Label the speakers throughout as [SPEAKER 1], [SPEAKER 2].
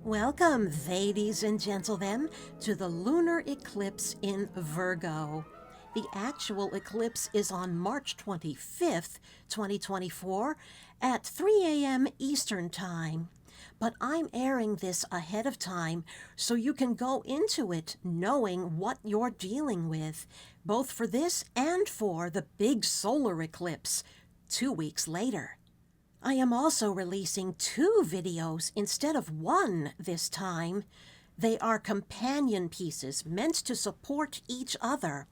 [SPEAKER 1] Welcome, ladies and gentlemen, to the lunar eclipse in Virgo. The actual eclipse is on March 25th, 2024 at 3 a.m. Eastern Time. But I'm airing this ahead of time so you can go into it knowing what you're dealing with, both for this and for the Big Solar Eclipse 2 weeks later. I am also releasing 2 videos instead of 1 this time. They are companion pieces meant to support each other,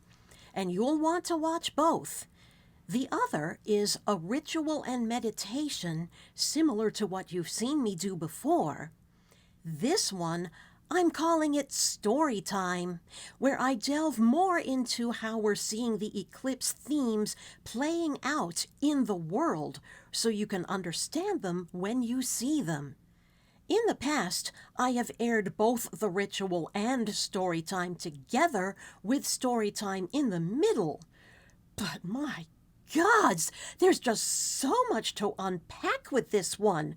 [SPEAKER 1] and you'll want to watch both. The other is a ritual and meditation similar to what you've seen me do before. This one, I'm calling it Story Time, where I delve more into how we're seeing the eclipse themes playing out in the world so you can understand them when you see them. In the past, I have aired both the ritual and story time together with story time in the middle. But my gods, there's just so much to unpack with this one.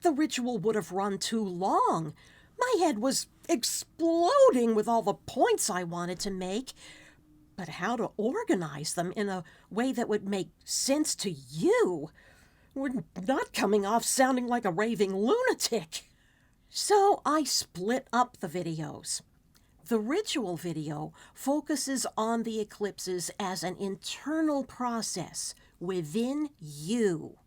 [SPEAKER 1] The ritual would have run too long. My head was exploding with all the points I wanted to make, but how to organize them in a way that would make sense to you? We're not coming off sounding like a raving lunatic. So I split up the videos. The ritual video focuses on the eclipses as an internal process within you.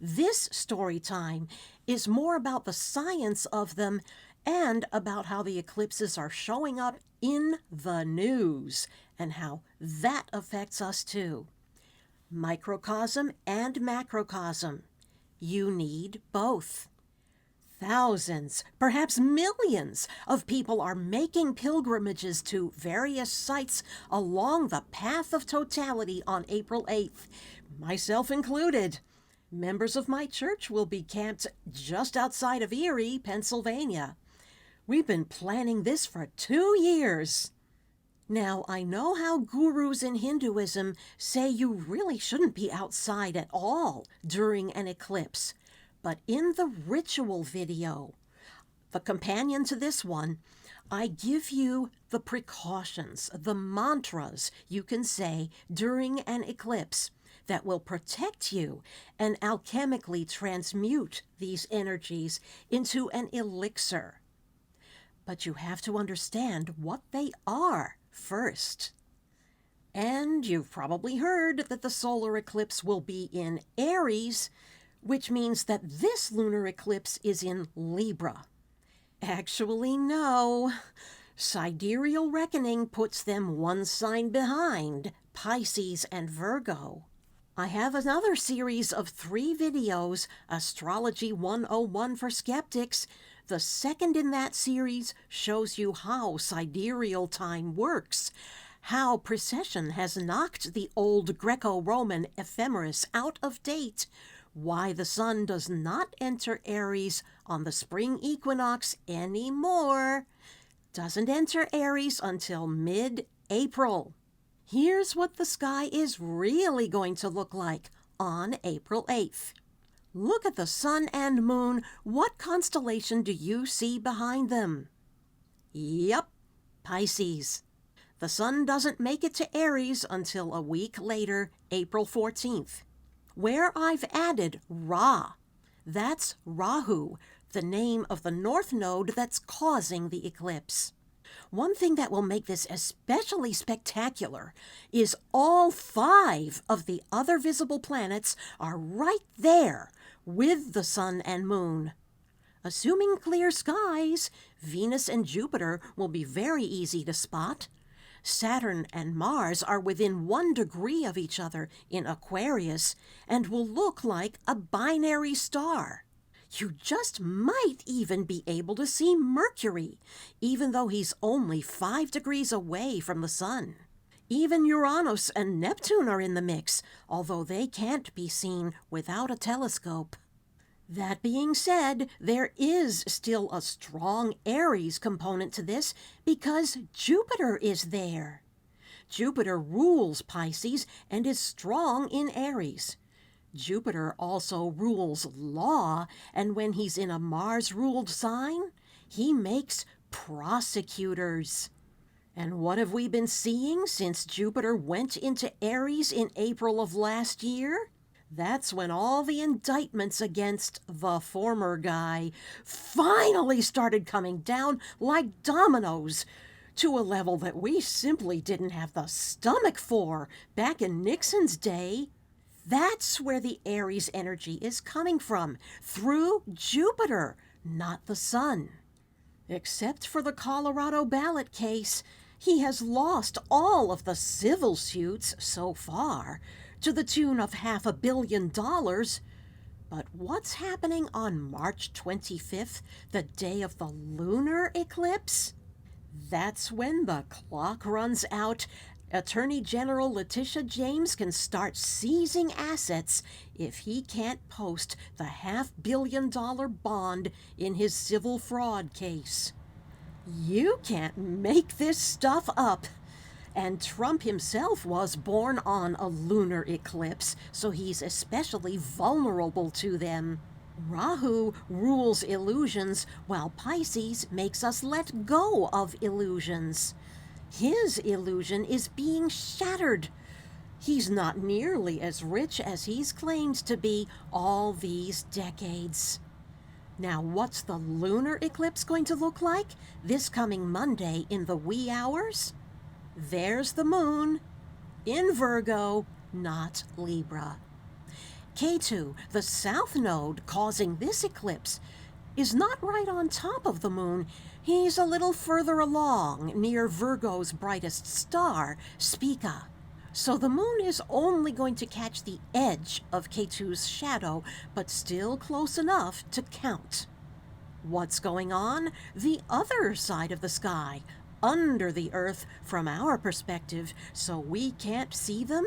[SPEAKER 1] This story time is more about the science of them and about how the eclipses are showing up in the news and how that affects us too. Microcosm and macrocosm. You need both. Thousands, perhaps millions of people are making pilgrimages to various sites along the path of totality on April 8th, myself included. Members of my church will be camped just outside of Erie, Pennsylvania. We've been planning this for 2 years. Now, I know how gurus in Hinduism say you really shouldn't be outside at all during an eclipse. But in the ritual video, the companion to this one, I give you the precautions, the mantras you can say during an eclipse that will protect you and alchemically transmute these energies into an elixir. But you have to understand what they are first. And you've probably heard that the solar eclipse will be in Aries, which means that this lunar eclipse is in Libra. Actually, no. Sidereal reckoning puts them one sign behind, Pisces and Virgo. I have another series of 3 videos, Astrology 101 for Skeptics. The second in that series shows you how sidereal time works, how precession has knocked the old Greco-Roman ephemeris out of date, why the sun does not enter Aries on the spring equinox anymore, doesn't enter Aries until mid-April. Here's what the sky is really going to look like on April 8th. Look at the sun and moon. What constellation do you see behind them? Yep, Pisces. The sun doesn't make it to Aries until a week later, April 14th. Where I've added Ra, that's Rahu, the name of the north node that's causing the eclipse. One thing that will make this especially spectacular is all 5 of the other visible planets are right there with the sun and moon. Assuming clear skies, Venus and Jupiter will be very easy to spot. Saturn and Mars are within 1 degree of each other in Aquarius and will look like a binary star. You just might even be able to see Mercury, even though he's only 5 degrees away from the sun. Even Uranus and Neptune are in the mix, although they can't be seen without a telescope. That being said, there is still a strong Aries component to this because Jupiter is there. Jupiter rules Pisces and is strong in Aries. Jupiter also rules law, and when he's in a Mars-ruled sign, he makes prosecutors. And what have we been seeing since Jupiter went into Aries in April of last year? That's when all the indictments against the former guy finally started coming down like dominoes to a level that we simply didn't have the stomach for back in Nixon's day. That's where the Aries energy is coming from, through Jupiter, not the Sun. Except for the Colorado ballot case, he has lost all of the civil suits so far, to the tune of $500 million. But what's happening on March 25th, the day of the lunar eclipse? That's when the clock runs out. Attorney General Letitia James can start seizing assets if he can't post the $500 million bond in his civil fraud case. You can't make this stuff up. And Trump himself was born on a lunar eclipse, so he's especially vulnerable to them. Rahu rules illusions, while Pisces makes us let go of illusions. His illusion is being shattered. He's not nearly as rich as he's claimed to be all these decades. Now, what's the lunar eclipse going to look like this coming Monday in the wee hours? There's the moon in Virgo, not Libra. Ketu, the south node causing this eclipse, is not right on top of the moon. He's a little further along, near Virgo's brightest star, Spica. So the moon is only going to catch the edge of Ketu's shadow, but still close enough to count. What's going on? The other side of the sky, under the Earth from our perspective, so we can't see them?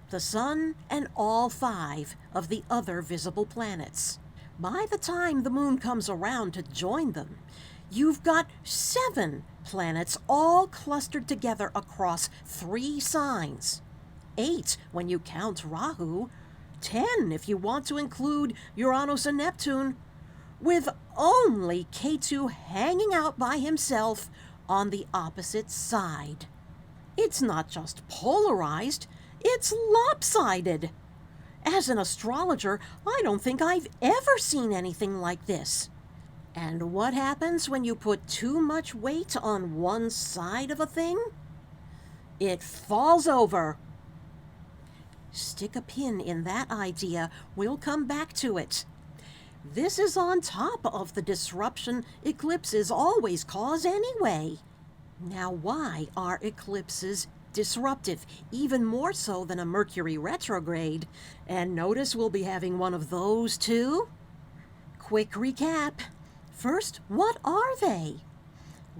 [SPEAKER 1] The Sun and all 5 of the other visible planets. By the time the moon comes around to join them, you've got 7 planets all clustered together across 3 signs. 8 when you count Rahu, 10 if you want to include Uranus and Neptune, with only Ketu hanging out by himself on the opposite side. It's not just polarized, it's lopsided. As an astrologer, I don't think I've ever seen anything like this. And what happens when you put too much weight on one side of a thing? It falls over. Stick a pin in that idea. We'll come back to it. This is on top of the disruption eclipses always cause anyway. Now, why are eclipses disruptive, even more so than a Mercury retrograde? And notice we'll be having one of those too. Quick recap. First, what are they?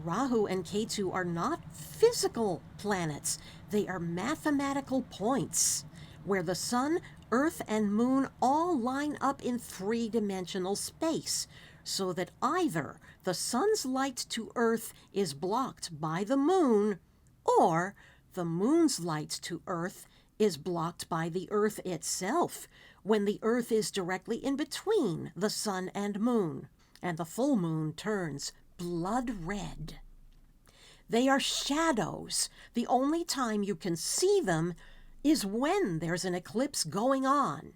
[SPEAKER 1] Rahu and Ketu are not physical planets. They are mathematical points, where the Sun, Earth, and Moon all line up in 3-dimensional space, so that either the Sun's light to Earth is blocked by the Moon, or the Moon's light to Earth is blocked by the Earth itself, when the Earth is directly in between the Sun and Moon, and the full moon turns blood red. They are shadows. The only time you can see them is when there's an eclipse going on.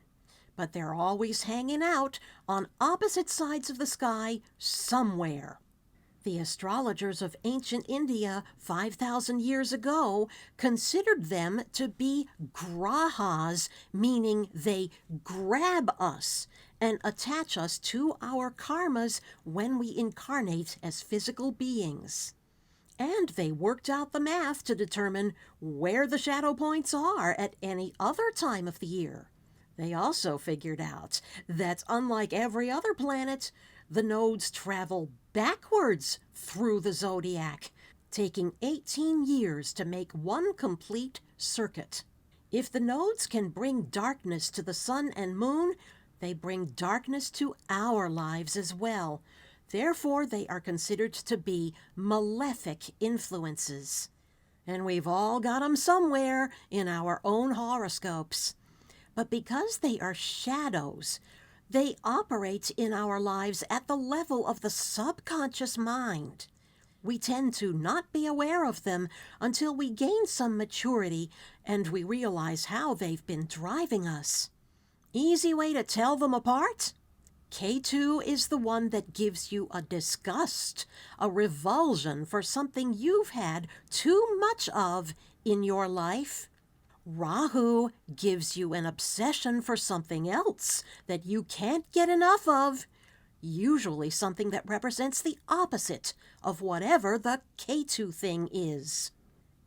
[SPEAKER 1] But they're always hanging out on opposite sides of the sky somewhere. The astrologers of ancient India 5,000 years ago considered them to be grahas, meaning they grab us and attach us to our karmas when we incarnate as physical beings. And they worked out the math to determine where the shadow points are at any other time of the year. They also figured out that, unlike every other planet, the nodes travel backwards through the zodiac, taking 18 years to make one complete circuit. If the nodes can bring darkness to the Sun and Moon, they bring darkness to our lives as well. Therefore, they are considered to be malefic influences. And we've all got them somewhere in our own horoscopes. But because they are shadows, They operate in our lives at the level of the subconscious mind. We tend to not be aware of them until we gain some maturity and we realize how they've been driving us. Easy way to tell them apart? K2 is the one that gives you a disgust, a revulsion for something you've had too much of in your life. Rahu gives you an obsession for something else that you can't get enough of, usually something that represents the opposite of whatever the K2 thing is.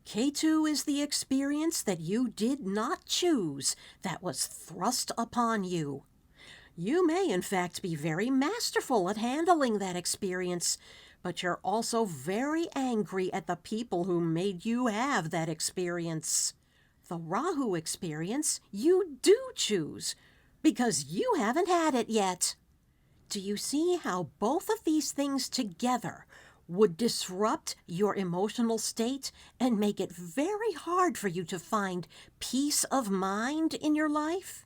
[SPEAKER 1] K2 is the experience that you did not choose, that was thrust upon you. You may, in fact, be very masterful at handling that experience, but you're also very angry at the people who made you have that experience. The Rahu experience you do choose, because you haven't had it yet. Do you see how both of these things together would disrupt your emotional state and make it very hard for you to find peace of mind in your life?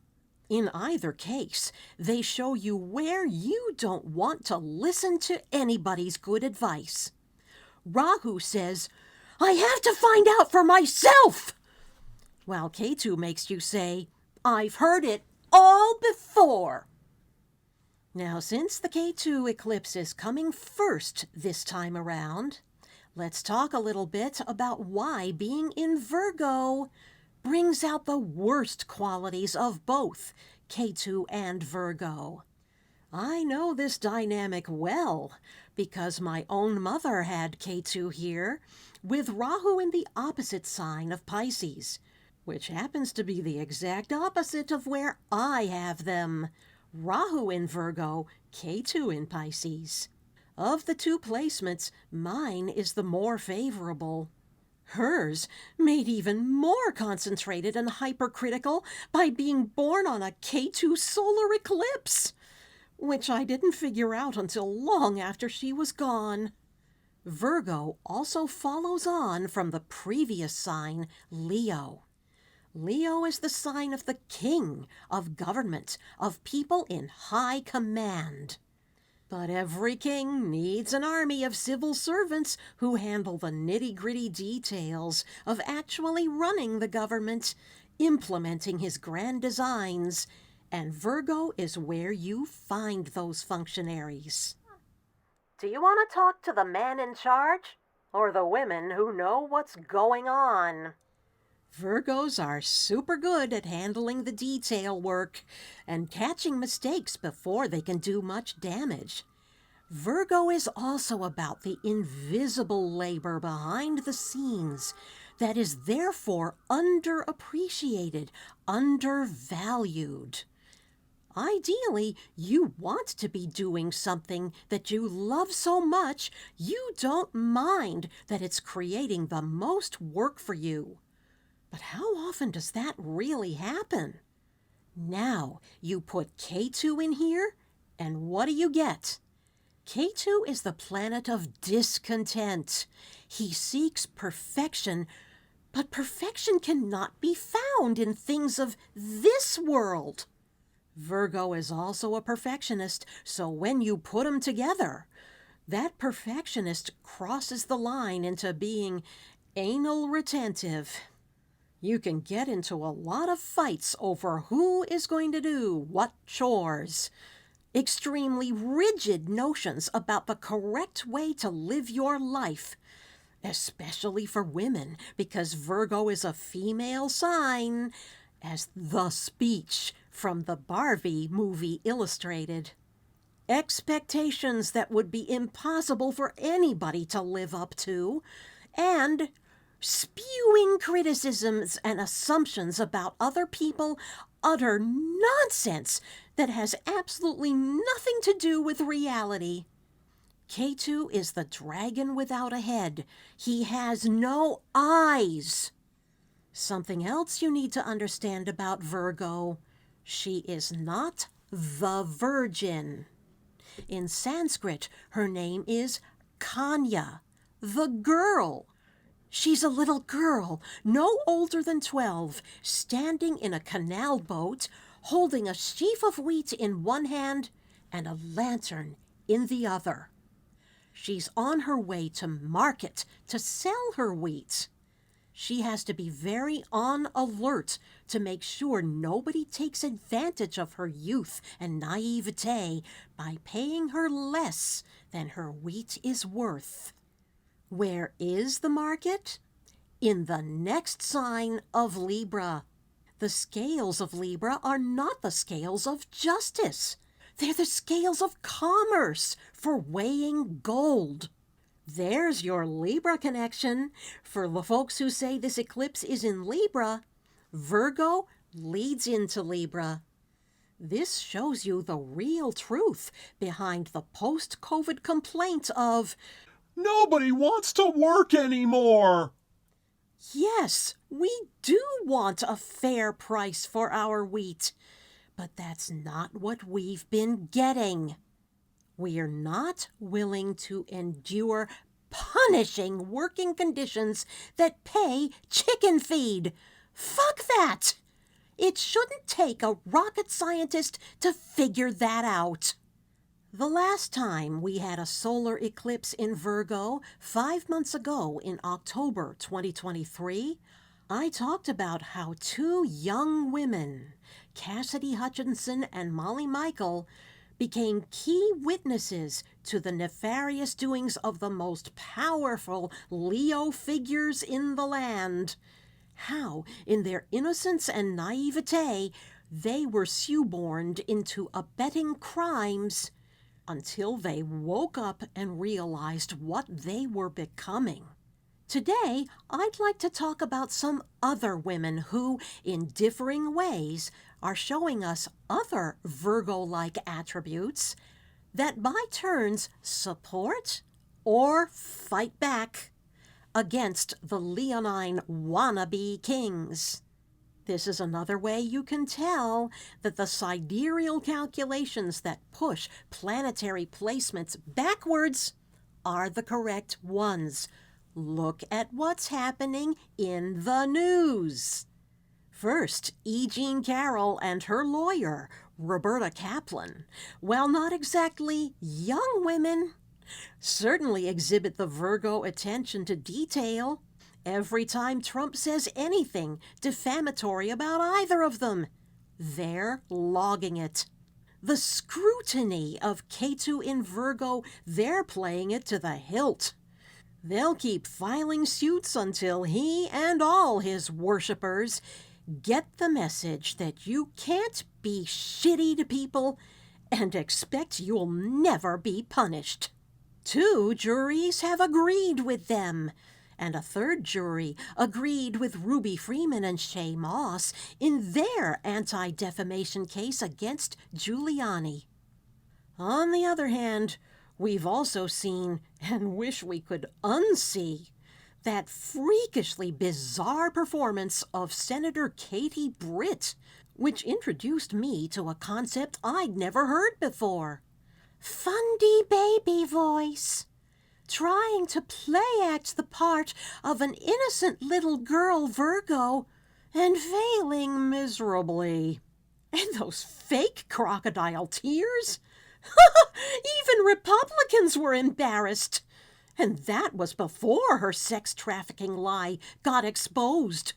[SPEAKER 1] In either case, they show you where you don't want to listen to anybody's good advice. Rahu says, "I have to find out for myself," while K2 makes you say, "I've heard it all before." Now, since the K2 eclipse is coming first this time around, let's talk a little bit about why being in Virgo brings out the worst qualities of both K2 and Virgo. I know this dynamic well because my own mother had K2 here with Rahu in the opposite sign of Pisces, which happens to be the exact opposite of where I have them. Rahu in Virgo, K2 in Pisces. Of the two placements, mine is the more favorable. Hers made even more concentrated and hypercritical by being born on a K2 solar eclipse, which I didn't figure out until long after she was gone. Virgo also follows on from the previous sign, Leo. Leo is the sign of the king, of government, of people in high command. But every king needs an army of civil servants who handle the nitty-gritty details of actually running the government, implementing his grand designs, and Virgo is where you find those functionaries. Do you want to talk to the man in charge, or the women who know what's going on? Virgos are super good at handling the detail work and catching mistakes before they can do much damage. Virgo is also about the invisible labor behind the scenes that is therefore underappreciated, undervalued. Ideally, you want to be doing something that you love so much you don't mind that it's creating the most work for you. But how often does that really happen? Now, you put K2 in here, and what do you get? K2 is the planet of discontent. He seeks perfection, but perfection cannot be found in things of this world. Virgo is also a perfectionist, so when you put them together, that perfectionist crosses the line into being anal retentive. You can get into a lot of fights over who is going to do what chores. Extremely rigid notions about the correct way to live your life, especially for women, because Virgo is a female sign, as the speech from the Barbie movie illustrated. Expectations that would be impossible for anybody to live up to, and spewing criticisms and assumptions about other people, utter nonsense that has absolutely nothing to do with reality. K2 is the dragon without a head. He has no eyes. Something else you need to understand about Virgo: she is not the Virgin. In Sanskrit, her name is Kanya, the girl. She's a little girl, no older than 12, standing in a canal boat, holding a sheaf of wheat in one hand and a lantern in the other. She's on her way to market to sell her wheat. She has to be very on alert to make sure nobody takes advantage of her youth and naivete by paying her less than her wheat is worth. Where is the market? In the next sign of Libra. The scales of Libra are not the scales of justice. They're the scales of commerce for weighing gold. There's your Libra connection. For the folks who say this eclipse is in Libra, Virgo leads into Libra. This shows you the real truth behind the post-COVID complaint of,
[SPEAKER 2] "Nobody wants to work anymore."
[SPEAKER 1] yes, we do want a fair price for our wheat, but that's not what we've been getting. We're not willing to endure punishing working conditions that pay chicken feed. Fuck that! It shouldn't take a rocket scientist to figure that out. The last time we had a solar eclipse in Virgo, 5 months ago in October 2023, I talked about how two young women, Cassidy Hutchinson and Molly Michael, became key witnesses to the nefarious doings of the most powerful Leo figures in the land. How, in their innocence and naivete, they were shoehorned into abetting crimes until they woke up and realized what they were becoming. Today, I'd like to talk about some other women who, in differing ways, are showing us other Virgo-like attributes that by turns support or fight back against the leonine wannabe kings. This is another way you can tell that the sidereal calculations that push planetary placements backwards are the correct ones. Look at what's happening in the news. First, E. Jean Carroll and her lawyer, Roberta Kaplan, while not exactly young women, certainly exhibit the Virgo attention to detail every time Trump says anything defamatory about either of them. They're logging it. The scrutiny of Ketu in Virgo, they're playing it to the hilt. They'll keep filing suits until he and all his worshippers get the message that you can't be shitty to people and expect you'll never be punished. 2 juries have agreed with them, and a 3rd jury agreed with Ruby Freeman and Shay Moss in their anti-defamation case against Giuliani. On the other hand, we've also seen, and wish we could unsee, that freakishly bizarre performance of Senator Katie Britt, which introduced me to a concept I'd never heard before. Fundy baby voice. Trying to play-act the part of an innocent little girl Virgo and failing miserably. And those fake crocodile tears? Even Republicans were embarrassed. And that was before her sex trafficking lie got exposed.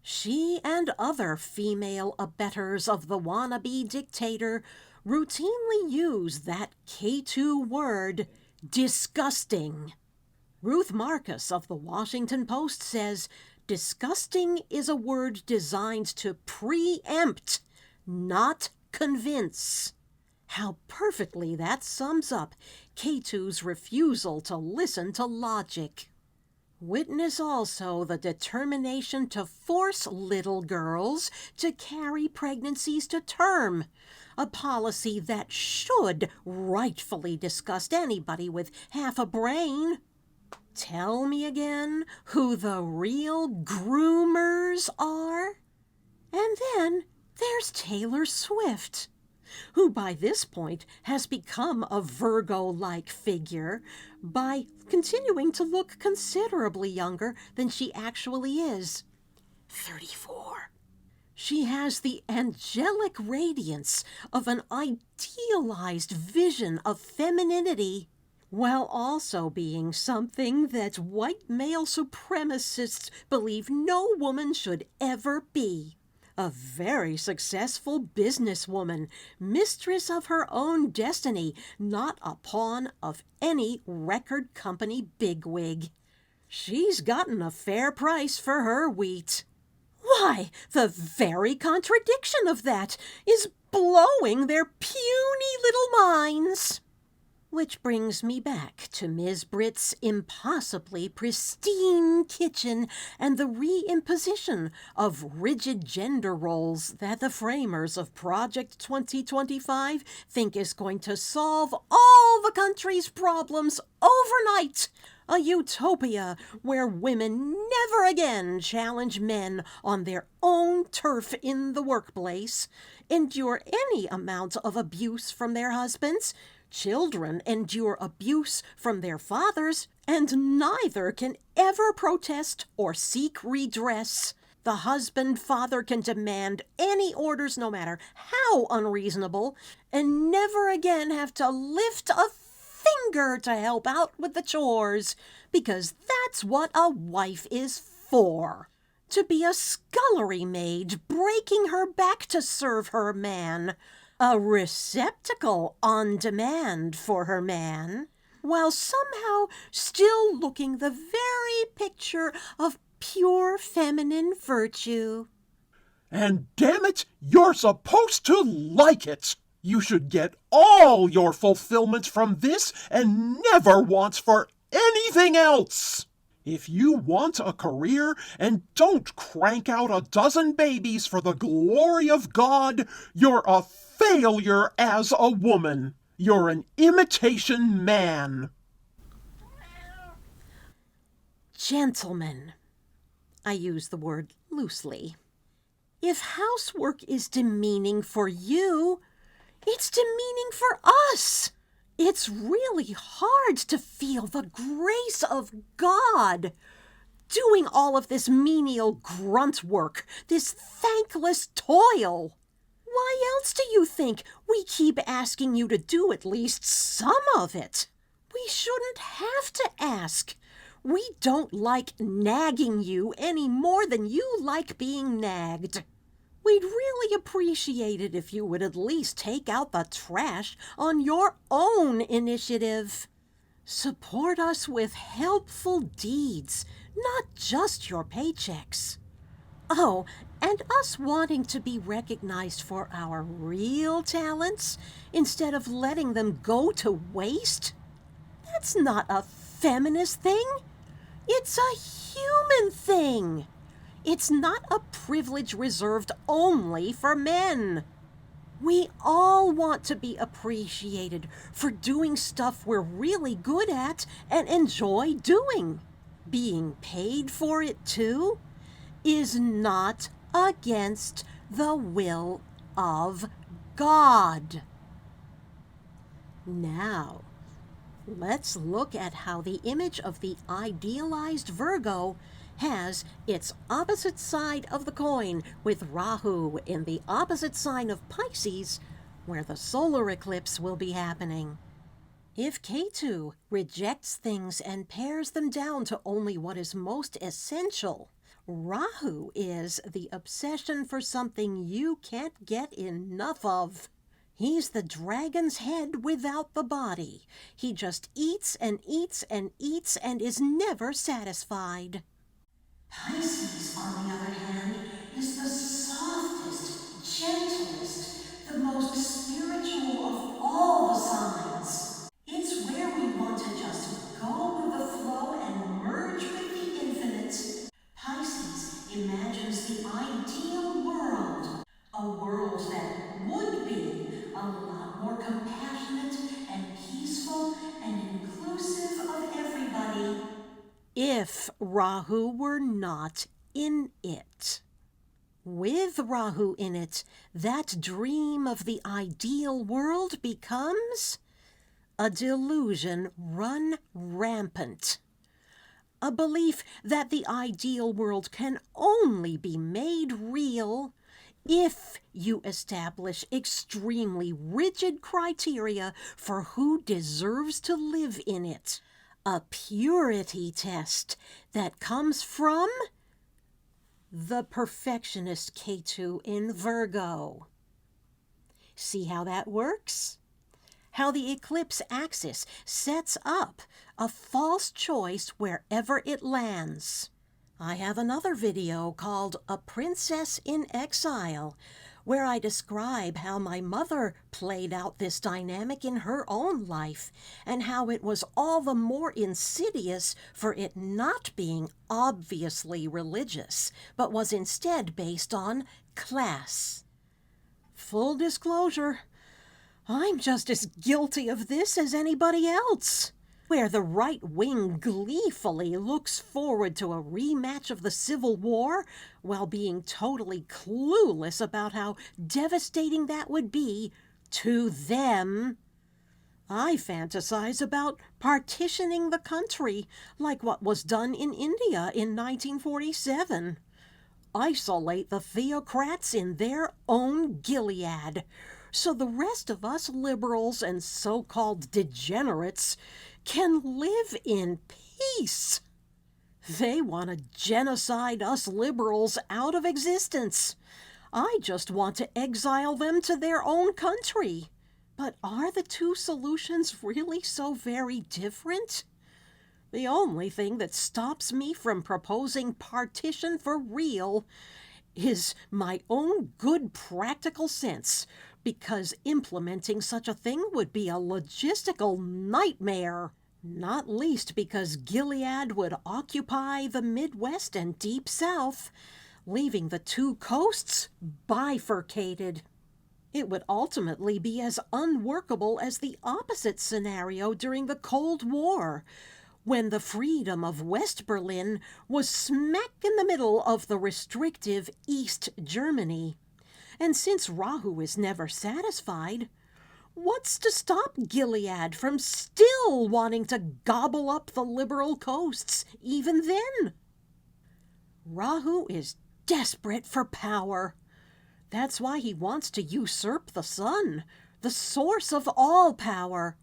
[SPEAKER 1] She and other female abettors of the wannabe dictator routinely use that K2 word, disgusting. Ruth Marcus of the Washington Post says, disgusting is a word designed to preempt, not convince. How perfectly that sums up K2's refusal to listen to logic. Witness also the determination to force little girls to carry pregnancies to term, a policy that should rightfully disgust anybody with half a brain. Tell me again who the real groomers are? And then there's Taylor Swift, who by this point has become a Virgo-like figure by continuing to look considerably younger than she actually is. 34. She has the angelic radiance of an idealized vision of femininity, while also being something that white male supremacists believe no woman should ever be. A very successful businesswoman, mistress of her own destiny, not a pawn of any record company bigwig. She's gotten a fair price for her wheat. Why, the very contradiction of that is blowing their puny little minds. Which brings me back to Ms. Britt's impossibly pristine kitchen and the reimposition of rigid gender roles that the framers of Project 2025 think is going to solve all the country's problems overnight. A utopia where women never again challenge men on their own turf in the workplace, endure any amount of abuse from their husbands, children endure abuse from their fathers, and neither can ever protest or seek redress. The husband-father can demand any orders, no matter how unreasonable, and never again have to lift a finger to help out with the chores, because that's what a wife is for. To be a scullery maid breaking her back to serve her man. A receptacle on demand for her man, while somehow still looking the very picture of pure feminine virtue.
[SPEAKER 2] And damn it, you're supposed to like it! You should get all your fulfillment from this and never want for anything else! If you want a career and don't crank out a dozen babies for the glory of God, you're a failure as a woman. You're an imitation man.
[SPEAKER 1] Gentlemen, I use the word loosely. If housework is demeaning for you, it's demeaning for us. It's really hard to feel the grace of God doing all of this menial grunt work, this thankless toil. Why else do you think we keep asking you to do at least some of it? We shouldn't have to ask. We don't like nagging you any more than you like being nagged. We'd really appreciate it if you would at least take out the trash on your own initiative. Support us with helpful deeds, not just your paychecks. Oh, and us wanting to be recognized for our real talents instead of letting them go to waste? That's not a feminist thing. It's a human thing. It's not a privilege reserved only for men. We all want to be appreciated for doing stuff we're really good at and enjoy doing. Being paid for it too is not against the will of God. Now, let's look at how the image of the idealized Virgo has its opposite side of the coin, with Rahu in the opposite sign of Pisces, where the solar eclipse will be happening. If Ketu rejects things and pares them down to only what is most essential, Rahu is the obsession for something you can't get enough of. He's the dragon's head without the body. He just eats and eats and eats and is never satisfied. Pisces, on the other hand, is the softest, gentlest, the most spiritual of all the signs. It's where we want to just go with the flow and merge with the infinite. Pisces imagines the ideal world, a world that would be a lot more compassionate and peaceful and inclusive of everybody, if Rahu were not in it. With Rahu in it, that dream of the ideal world becomes a delusion run rampant. A belief that the ideal world can only be made real if you establish extremely rigid criteria for who deserves to live in it. A purity test that comes from the perfectionist K2 in Virgo. See how that works? How the eclipse axis sets up a false choice wherever it lands. I have another video called A Princess in Exile, where I describe how my mother played out this dynamic in her own life, and how it was all the more insidious for it not being obviously religious, but was instead based on class. Full disclosure, I'm just as guilty of this as anybody else. Where the right wing gleefully looks forward to a rematch of the Civil War while being totally clueless about how devastating that would be to them, I fantasize about partitioning the country like what was done in India in 1947. Isolate the theocrats in their own Gilead, so the rest of us liberals and so-called degenerates can live in peace. They want to genocide us liberals out of existence. I just want to exile them to their own country. But are the two solutions really so very different? The only thing that stops me from proposing partition for real is my own good practical sense, because implementing such a thing would be a logistical nightmare. Not least because Gilead would occupy the Midwest and Deep South, leaving the two coasts bifurcated. It would ultimately be as unworkable as the opposite scenario during the Cold War, when the freedom of West Berlin was smack in the middle of the restrictive East Germany. And since Rahu is never satisfied, what's to stop Gilead from still wanting to gobble up the liberal coasts even then? Rahu is desperate for power. That's why he wants to usurp the sun, the source of all power,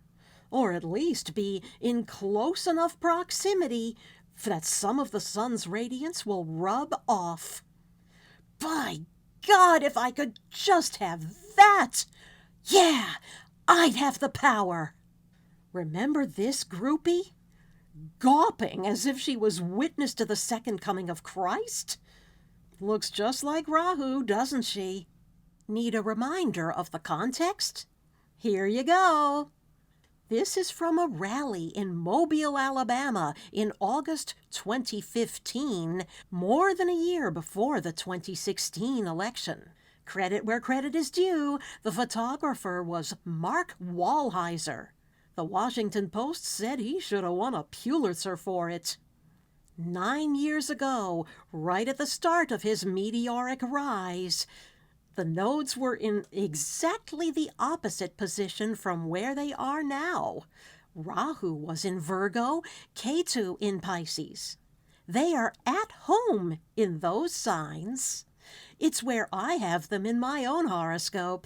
[SPEAKER 1] or at least be in close enough proximity that some of the sun's radiance will rub off. By God, if I could just have that! Yeah, I'd have the power. Remember this groupie? Gawping as if she was witness to the second coming of Christ? Looks just like Rahu, doesn't she? Need a reminder of the context? Here you go. This is from a rally in Mobile, Alabama in August 2015, more than a year before the 2016 election. Credit where credit is due, the photographer was Mark Wallheiser. The Washington Post said he should have won a Pulitzer for it. 9 years ago, right at the start of his meteoric rise, the nodes were in exactly the opposite position from where they are now. Rahu was in Virgo, Ketu in Pisces. They are at home in those signs. It's where I have them in my own horoscope.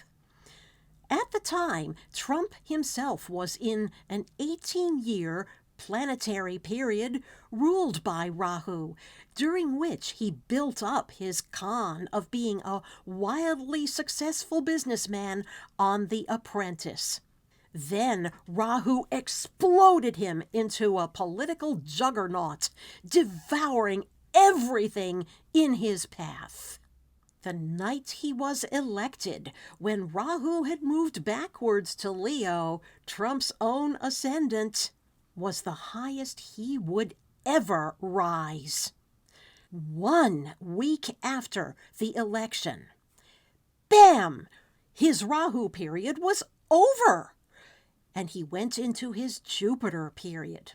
[SPEAKER 1] At the time, Trump himself was in an 18-year planetary period ruled by Rahu, during which he built up his con of being a wildly successful businessman on The Apprentice. Then Rahu exploded him into a political juggernaut, devouring everything in his path. The night he was elected, when Rahu had moved backwards to Leo, Trump's own ascendant, was the highest he would ever rise. 1 week after the election, bam! His Rahu period was over, and he went into his Jupiter period.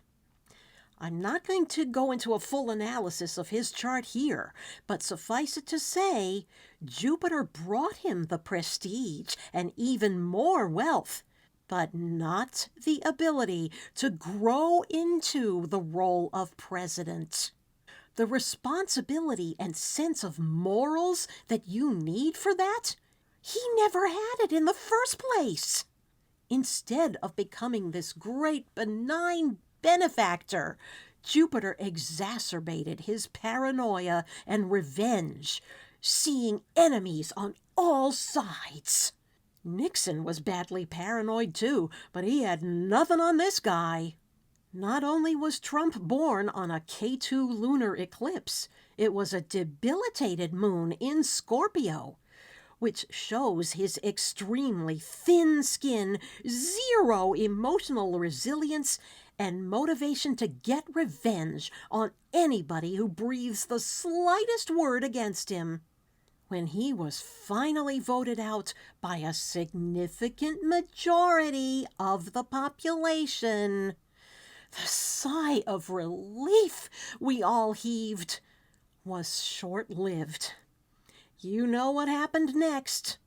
[SPEAKER 1] I'm not going to go into a full analysis of his chart here, but suffice it to say, Jupiter brought him the prestige and even more wealth, but not the ability to grow into the role of president. the responsibility and sense of morals that you need for that, he never had it in the first place. Instead of becoming this great benign benefactor, Jupiter exacerbated his paranoia and revenge, seeing enemies on all sides. Nixon was badly paranoid too, but he had nothing on this guy. Not only was Trump born on a K2 lunar eclipse, it was a debilitated moon in Scorpio, which shows his extremely thin skin, zero emotional resilience, and motivation to get revenge on anybody who breathes the slightest word against him. When he was finally voted out by a significant majority of the population, the sigh of relief we all heaved was short-lived. You know what happened next.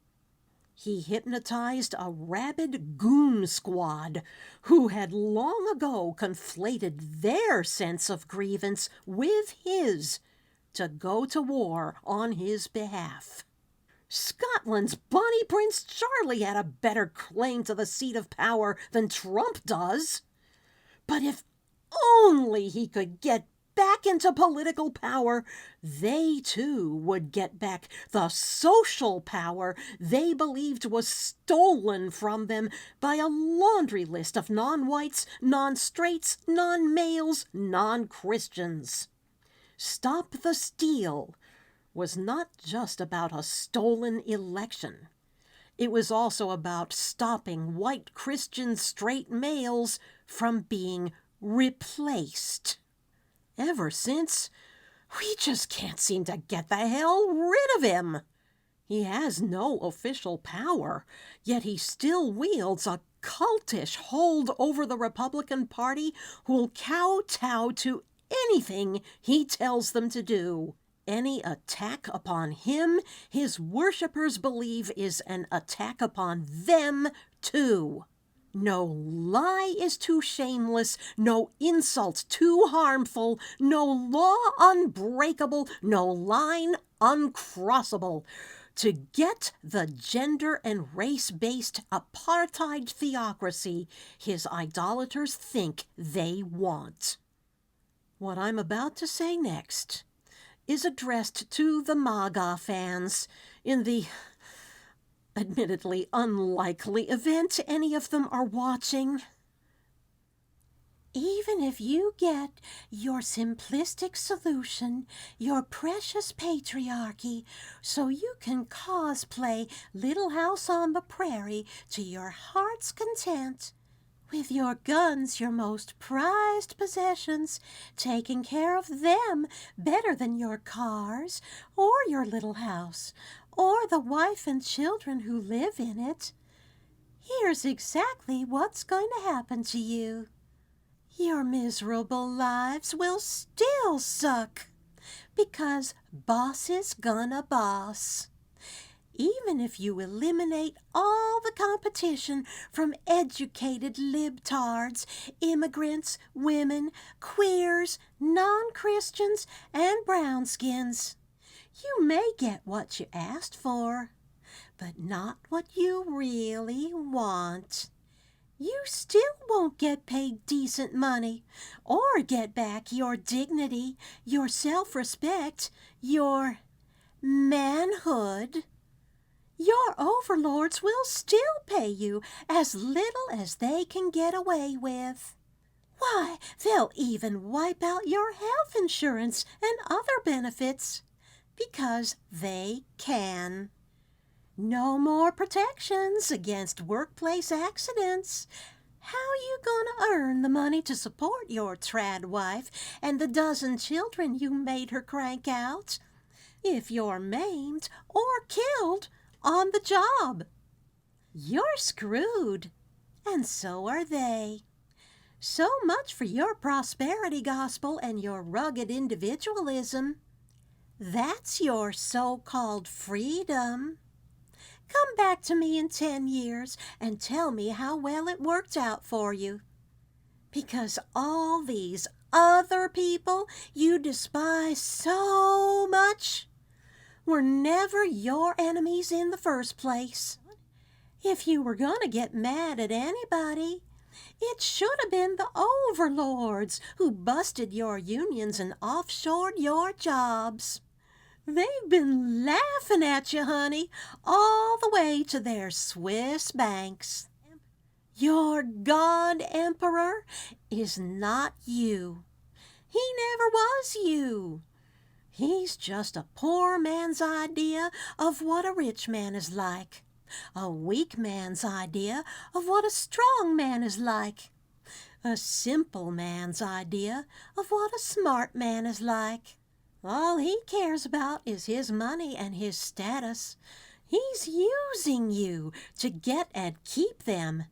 [SPEAKER 1] He hypnotized a rabid goon squad who had long ago conflated their sense of grievance with his to go to war on his behalf. Scotland's Bonnie Prince Charlie had a better claim to the seat of power than Trump does. But if only he could get back into political power, they too would get back the social power they believed was stolen from them by a laundry list of non-whites, non-straights, non-males, non-Christians. Stop the Steal was not just about a stolen election. It was also about stopping white Christian straight males from being replaced. Ever since, we just can't seem to get the hell rid of him. He has no official power, yet he still wields a cultish hold over the Republican Party who'll kowtow to anything he tells them to do. Any attack upon him, his worshippers believe is an attack upon them too. No lie is too shameless, no insult too harmful, no law unbreakable, no line uncrossable to get the gender and race-based apartheid theocracy his idolaters think they want. What I'm about to say next is addressed to the MAGA fans in the admittedly unlikely event any of them are watching. Even if you get your simplistic solution, your precious patriarchy, so you can cosplay Little House on the Prairie to your heart's content, with your guns your most prized possessions, taking care of them better than your cars, or your little house, or the wife and children who live in it, here's exactly what's going to happen to you. Your miserable lives will still suck, because boss is gonna boss. Even if you eliminate all the competition from educated libtards, immigrants, women, queers, non-Christians, and brownskins, you may get what you asked for, but not what you really want. You still won't get paid decent money, or get back your dignity, your self-respect, your manhood. Your overlords will still pay you as little as they can get away with. Why, they'll even wipe out your health insurance and other benefits, because they can. No more protections against workplace accidents. How you gonna earn the money to support your trad wife and the dozen children you made her crank out if you're maimed or killed on the job? You're screwed, and so are they. So much for your prosperity gospel and your rugged individualism. That's your so-called freedom. Come back to me in 10 years and tell me how well it worked out for you. Because all these other people you despise so much were never your enemies in the first place. If you were going to get mad at anybody, it should have been the overlords who busted your unions and offshored your jobs. They've been laughing at you, honey, all the way to their Swiss banks. Your God Emperor is not you. He never was you. He's just a poor man's idea of what a rich man is like, a weak man's idea of what a strong man is like, a simple man's idea of what a smart man is like. All he cares about is his money and his status. He's using you to get and keep them,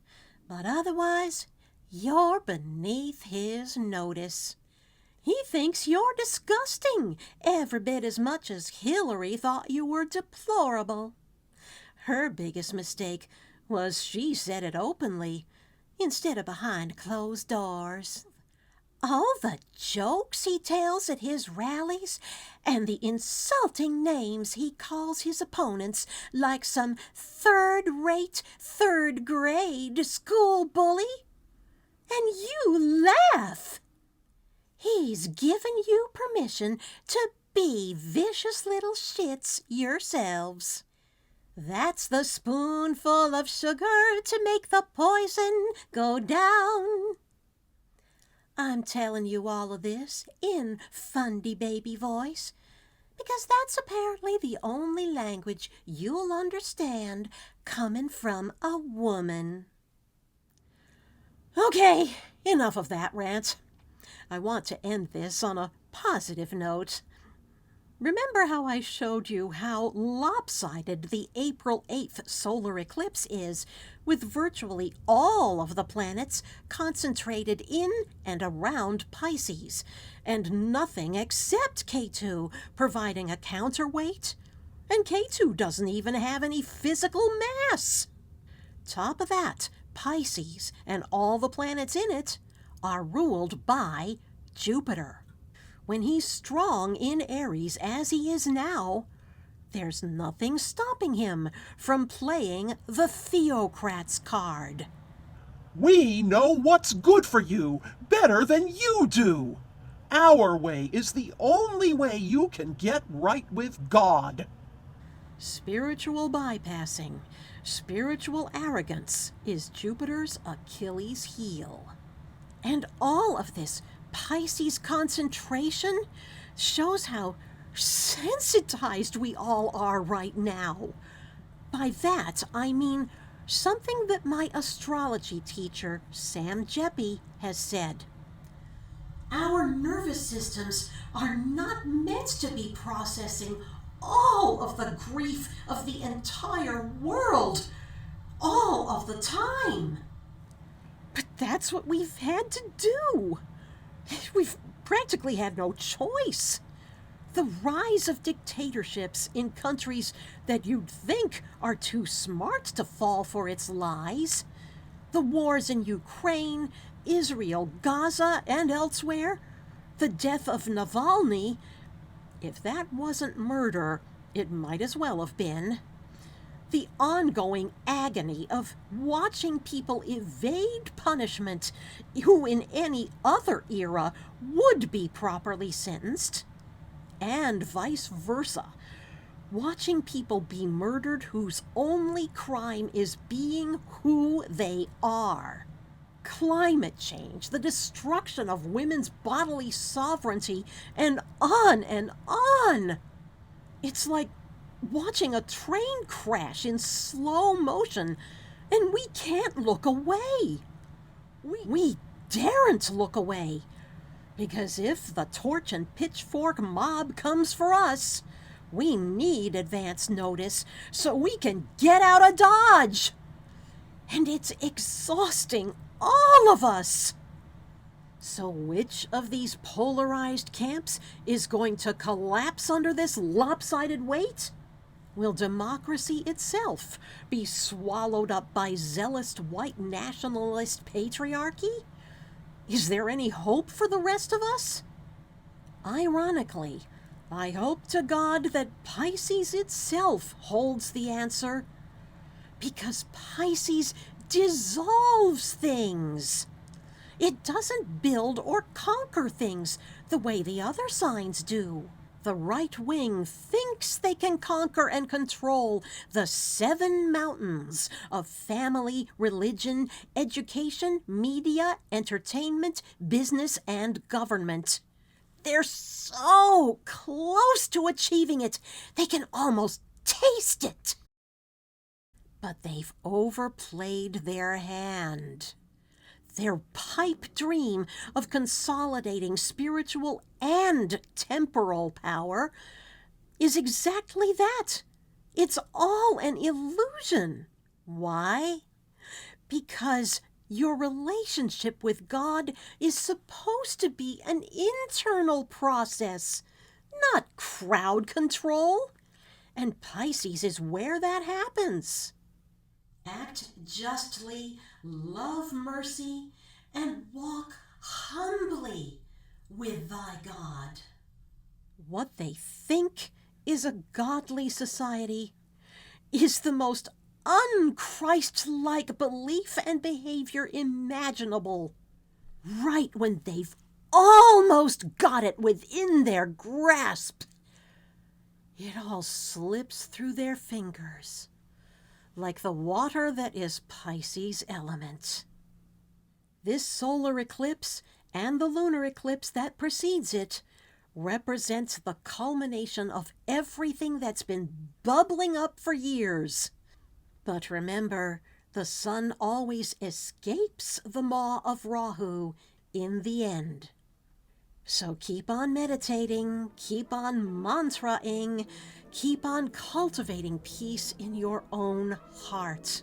[SPEAKER 1] but otherwise you're beneath his notice. He thinks you're disgusting, every bit as much as Hillary thought you were deplorable. Her biggest mistake was she said it openly, instead of behind closed doors. All the jokes he tells at his rallies, and the insulting names he calls his opponents like some third-rate, third-grade school bully. And you laugh! He's given you permission to be vicious little shits yourselves. That's the spoonful of sugar to make the poison go down. I'm telling you all of this in fundy baby voice, because that's apparently the only language you'll understand coming from a woman. Okay, enough of that rant. I want to end this on a positive note. Remember how I showed you how lopsided the April 8th solar eclipse is, with virtually all of the planets concentrated in and around Pisces, and nothing except K2 providing a counterweight? And K2 doesn't even have any physical mass. Top of that, Pisces and all the planets in it are ruled by Jupiter. When he's strong in Aries as he is now, there's nothing stopping him from playing the Theocrat's card.
[SPEAKER 2] We know what's good for you better than you do. Our way is the only way you can get right with God.
[SPEAKER 1] Spiritual bypassing, spiritual arrogance is Jupiter's Achilles heel. And all of this Pisces concentration shows how sensitized we all are right now. By that, I mean something that my astrology teacher, Sam Jeppy, has said. Our nervous systems are not meant to be processing all of the grief of the entire world, all of the time. But that's what we've had to do. We've practically had no choice. The rise of dictatorships in countries that you'd think are too smart to fall for its lies, the wars in Ukraine, Israel, Gaza, and elsewhere, the death of Navalny, if that wasn't murder, it might as well have been. The ongoing agony of watching people evade punishment who in any other era would be properly sentenced, and vice versa. Watching people be murdered whose only crime is being who they are. Climate change, the destruction of women's bodily sovereignty, and on and on. It's like watching a train crash in slow motion, and we can't look away. We daren't look away, because if the torch and pitchfork mob comes for us, we need advance notice so we can get out of Dodge. And it's exhausting all of us. So which of these polarized camps is going to collapse under this lopsided weight? Will democracy itself be swallowed up by zealous white nationalist patriarchy? Is there any hope for the rest of us? Ironically, I hope to God that Pisces itself holds the answer, because Pisces dissolves things. It doesn't build or conquer things the way the other signs do. The right wing thinks they can conquer and control the 7 mountains of family, religion, education, media, entertainment, business, and government. They're so close to achieving it, they can almost taste it. But they've overplayed their hand. Their pipe dream of consolidating spiritual and temporal power is exactly that. It's all an illusion. Why? Because your relationship with God is supposed to be an internal process, not crowd control. And Pisces is where that happens. Act justly, love mercy, and walk humbly with thy God. What they think is a godly society is the most un-Christ-like belief and behavior imaginable. Right when they've almost got it within their grasp, it all slips through their fingers, like the water that is Pisces' element. This solar eclipse and the lunar eclipse that precedes it represents the culmination of everything that's been bubbling up for years. But remember, the sun always escapes the maw of Rahu in the end. So keep on meditating, keep on mantraing, keep on cultivating peace in your own heart.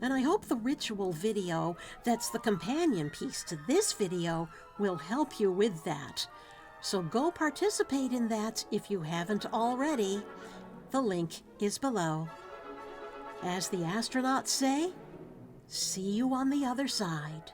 [SPEAKER 1] And I hope the ritual video that's the companion piece to this video will help you with that. So go participate in that if you haven't already. The link is below. As the astronauts say, see you on the other side.